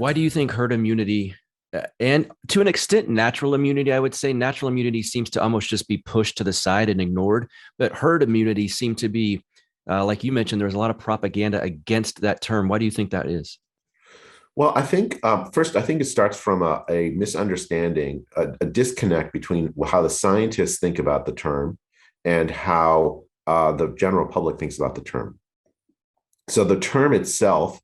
Why do you think herd immunity and to an extent natural immunity, I would say natural immunity seems to almost just be pushed to the side and ignored, but herd immunity seemed to be like you mentioned, there's a lot of propaganda against that term. Why do you think that is? Well, I think first, I think it starts from a misunderstanding, a disconnect between how the scientists think about the term and how the general public thinks about the term. So the term itself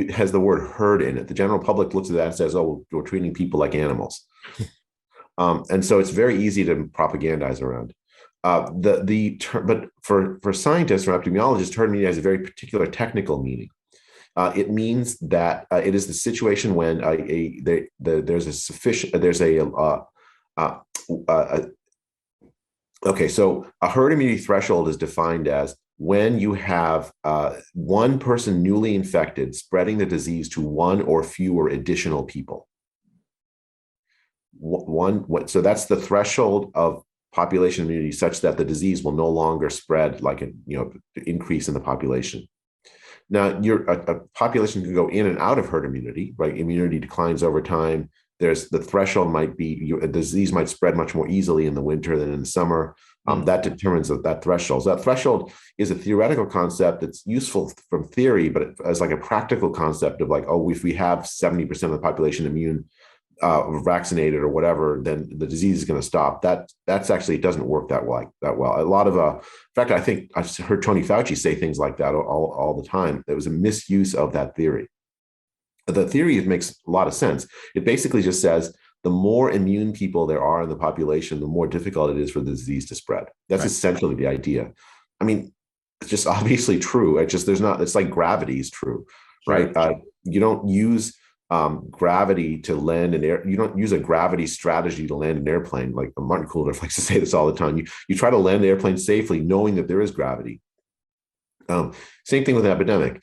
has the word herd in it. The general public looks at that and says, "Oh, we're treating people like animals," and so it's very easy to propagandize around. The term, but for scientists or epidemiologists, herd immunity has a very particular technical meaning. It means that it is the situation when there's a sufficient there's uh, uh, okay, so a herd immunity threshold is defined as when you have one person newly infected spreading the disease to one or fewer additional people. So that's the threshold of population immunity, such that the disease will no longer spread like a increase in the population. Now, a population can go in and out of herd immunity, right? Immunity declines over time. There's the threshold might be a disease might spread much more easily in the winter than in the summer. That determines that threshold. So that threshold is a theoretical concept that's useful from theory, but as like a practical concept of like, oh, if we have 70% of the population immune, vaccinated or whatever, then the disease is going to stop. That's actually, it doesn't work that well. A lot of in fact, I think I've heard Tony Fauci say things like that all the time. There was a misuse of that theory. The theory makes a lot of sense. It basically just says the more immune people there are in the population, the more difficult it is for the disease to spread. That's Right. essentially the idea. I mean, it's just obviously true. It's like gravity is true, Right. right? You don't use gravity to land an air. You don't use a gravity strategy to land an airplane. Like Martin Kulldorff likes to say this all the time. You try to land the airplane safely, knowing that there is gravity. Same thing with an epidemic.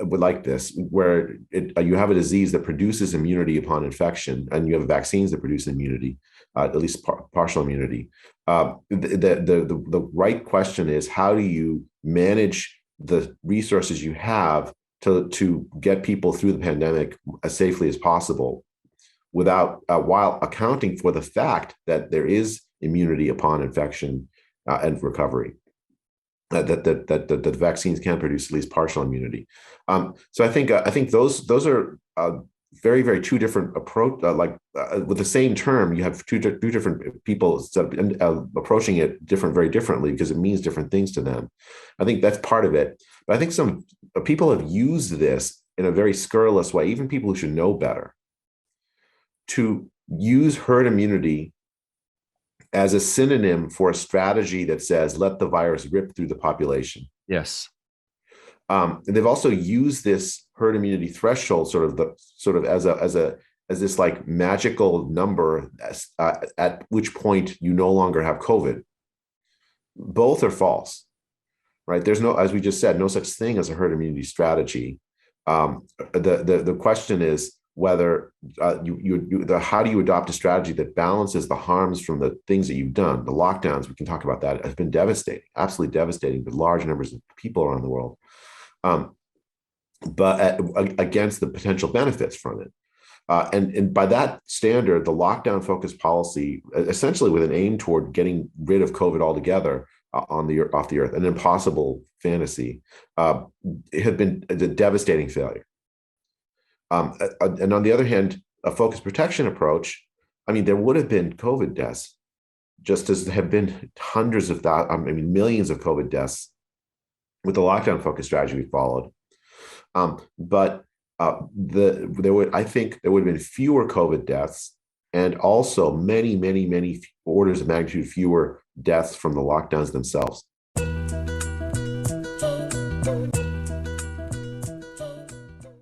Would like this, where you have a disease that produces immunity upon infection, and you have vaccines that produce immunity, at least partial immunity. The right question is, how do you manage the resources you have to get people through the pandemic as safely as possible, without while accounting for the fact that there is immunity upon infection and recovery. That the vaccines can produce at least partial immunity. So I think those are very, very two different approach. With the same term, you have two different people approaching it very differently, because it means different things to them. I think that's part of it. But I think some people have used this in a very scurrilous way, even people who should know better, to use herd immunity as a synonym for a strategy that says, let the virus rip through the population. Yes. And they've also used this herd immunity threshold as this like magical number at which point you no longer have COVID. Both are false, right? There's no, as we just said, no such thing as a herd immunity strategy. The question is whether how do you adopt a strategy that balances the harms from the things that you've done. The lockdowns, we can talk about that, have been devastating, absolutely devastating, with large numbers of people around the world, but against the potential benefits from it. And by that standard, the lockdown focused policy, essentially with an aim toward getting rid of COVID altogether off the earth, an impossible fantasy, it had been a devastating failure. And on the other hand, a focused protection approach, I mean, there would have been COVID deaths, just as there have been hundreds of thousands, millions of COVID deaths with the lockdown focused strategy we followed. But I think there would have been fewer COVID deaths, and also many, many, many orders of magnitude fewer deaths from the lockdowns themselves.